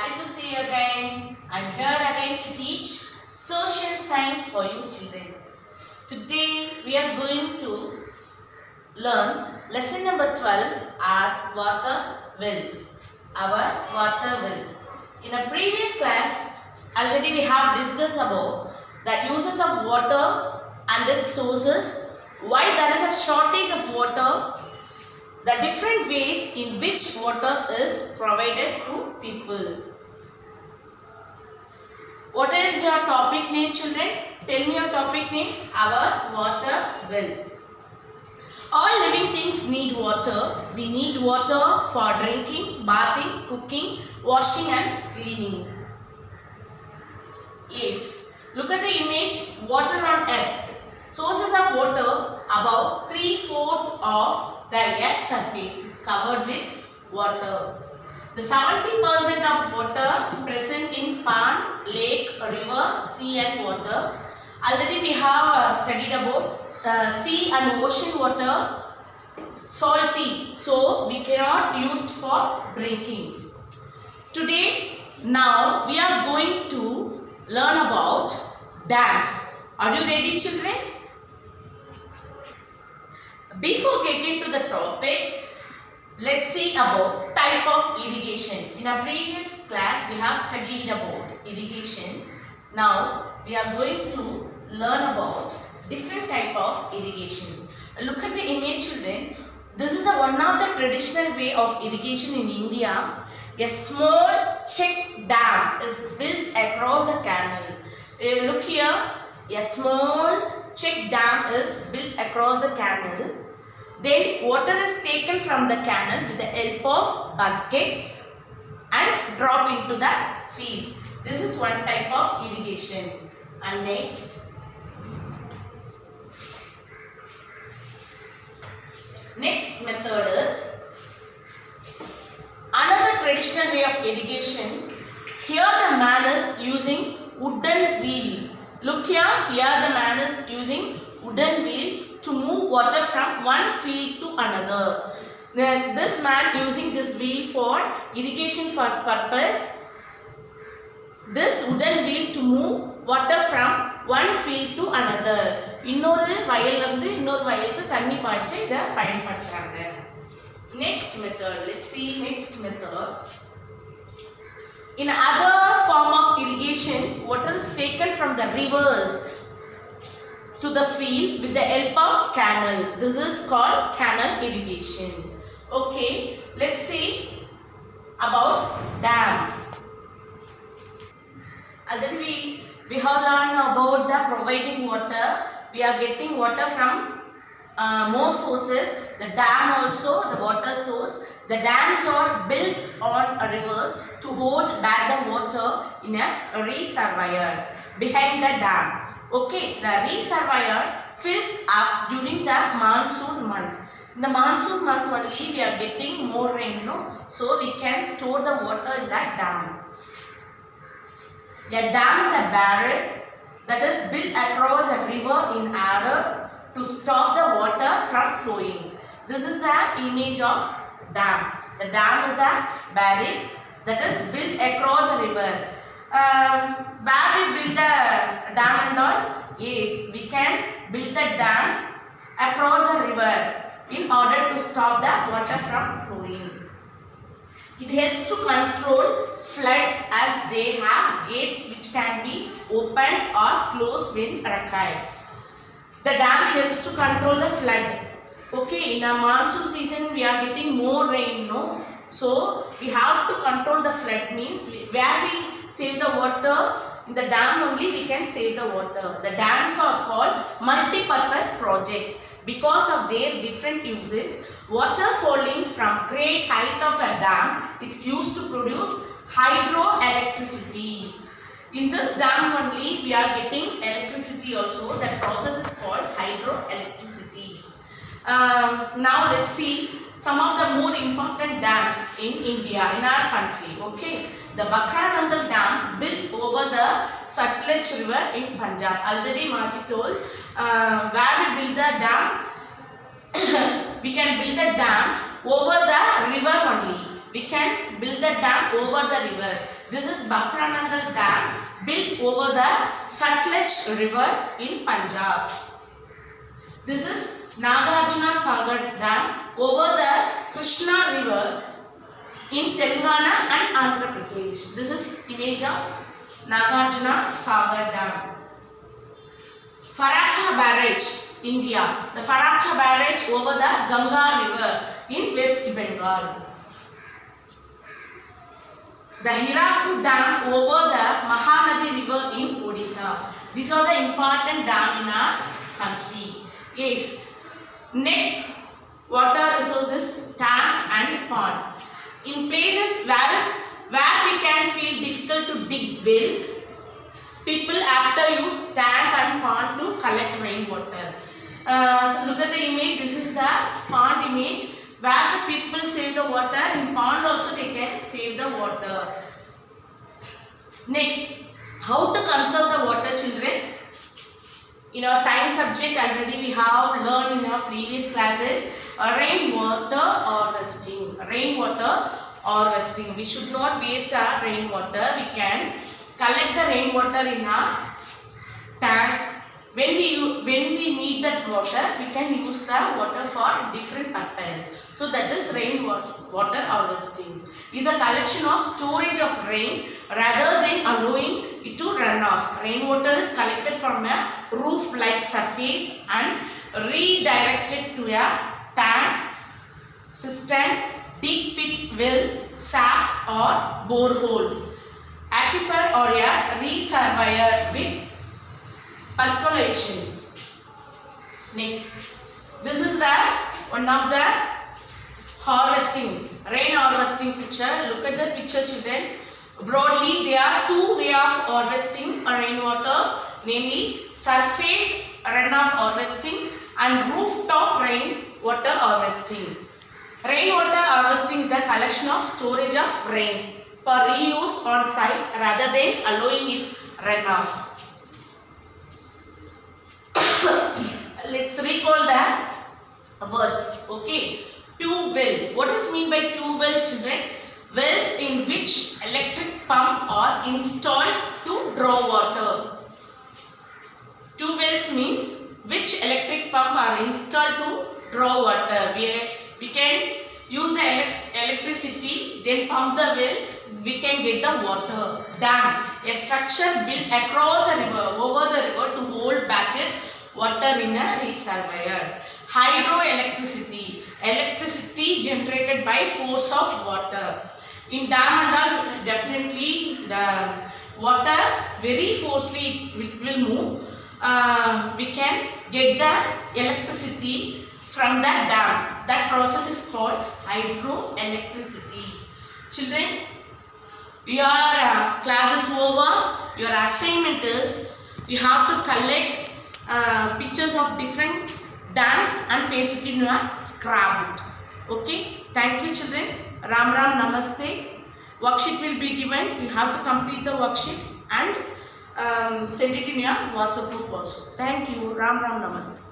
Happy to see you again. I'm here again to teach social science for you children. Today we are going to learn lesson number 12, our water wealth. Our water wealth. In a previous class, already we have discussed about the uses of water and its sources, why there is a shortage of water, the different ways in which water is provided to people. What is your topic name, children? Tell me your topic name. Our water wealth. All living things need water. We need water for drinking, bathing, cooking, washing and cleaning. Yes. Look at the image. Water on earth. Sources of water, about 3/4 of the earth's surface is covered with water. The 70% of water present in pond, lake, river, sea and water. Already we have studied about sea and ocean water salty, so we cannot use for drinking. Today, now we are going to learn about dams. Are you ready, children? Before getting to the topic, let's see about type of irrigation. In a previous class, we have studied about irrigation. Now, we are going to learn about different type of irrigation. Look at the image, children. This is the one of the traditional way of irrigation in India. A small check dam is built across the canal. Look here, a small check dam is built across the canal. Then water is taken from the canal with the help of buckets and drop into the field. This is one type of irrigation. And next method is another traditional way of irrigation. Here the man is using wooden wheel. Look here, the man is using wooden wheel to move water from one field to another. Then this man using this wheel for irrigation for purpose. This wooden wheel to move water from one field to another. இன்னொரு வயல்ல இருந்து இன்னொரு வயலுக்கு தண்ணி பாய்ச்ச இத பயன்படுத்துறாங்க. Next method, let's see next method. In other form of irrigation, water is taken from the rivers to the field with the help of canal. This is called canal irrigation. Okay, let's see about dam. Already we have learned about the providing water. We are getting water from more sources. The dam also, the water source. The dams are built on rivers to hold back the water in a reservoir behind the dam. Okay, the reservoir fills up during the monsoon month. In the monsoon month only we are getting more rain, no? So we can store the water in that dam. A dam is a barrier that is built across a river in order to stop the water from flowing. This is the image of dam. The dam is a barrier that is built across a river. Where we build the dam and all? Yes, we can build the dam across the river in order to stop the water from flowing. It helps to control flood as they have gates which can be opened or closed when required. The dam helps to control the flood. Okay, in a monsoon season we are getting more rain, no? So we have to control the flood, means where we save the water, in the dam only we can save the water. The dams are called multi-purpose projects because of their different uses. Water falling from great height of a dam is used to produce hydroelectricity. In this dam only we are getting electricity also. That process is called hydroelectricity. Now let's see some of the more important dams in India, in our country. Okay, the Bakranangal Dam built over the Satluj River in Punjab. Already Maji told where we build the dam. We can build a dam over the river only. we can build the dam over the river. This is Bakranangal Dam built over the Sutlej River in Punjab. This is Nagarjuna Sagar Dam over the Krishna River in Telangana and Andhra Pradesh. This is image of Nagarjuna Sagar Dam. Farakka Barrage, India. The Farakka Barrage over the Ganga River in West Bengal. The Hirakud Dam over the Mahanadi River in Odisha. These are the important dams in our country. Yes. Next, water resources, tank and pond. In places where we can feel difficult to dig well, people after use tank and pond to collect rainwater. So look at the image. This is the pond image where the people save the water. In pond also they can save the water. Next, how to conserve the water, children? In our science subject already we have learned in our previous classes rainwater harvesting. Rainwater harvesting. We should not waste our rainwater. We can collect the rainwater in our tank. When we need that water, we can use the water for different purpose. So that is rainwater harvesting. Is the collection of storage of rain rather than allowing it to run off. Rainwater is collected from a roof-like surface and redirected to a tank, cistern, deep pit well, sack or borehole, aquifer or a reservoir with percolation. Next, this is the one of the harvesting, rain harvesting picture. Look at the picture, children. Broadly, there are two ways of harvesting rainwater, namely surface runoff harvesting and rooftop rainwater harvesting. Rainwater harvesting is the collection of storage of rain for reuse on site rather than allowing it run off. Let's recall the words. Okay. Tube well. What is mean by tube well, children? Wells in which electric pump are installed to draw water. Tube wells means which electric pump are installed to draw water. We can use the electricity, then pump the well, we can get the water. Dam, a structure built across a river, over the river to hold back it water in a reservoir. Hydroelectricity, electricity generated by force of water. In dam and all, definitely the water very forcefully will move. We can get the electricity from the dam. That process is called hydroelectricity. Children, your class is over. Your assignment is you have to collect pictures of different dams and paste it in your scrapbook. Okay, thank you, children. Ram Ram Namaste. Worksheet will be given. You have to complete the worksheet and send it in your WhatsApp group also. Thank you. Ram Ram Namaste.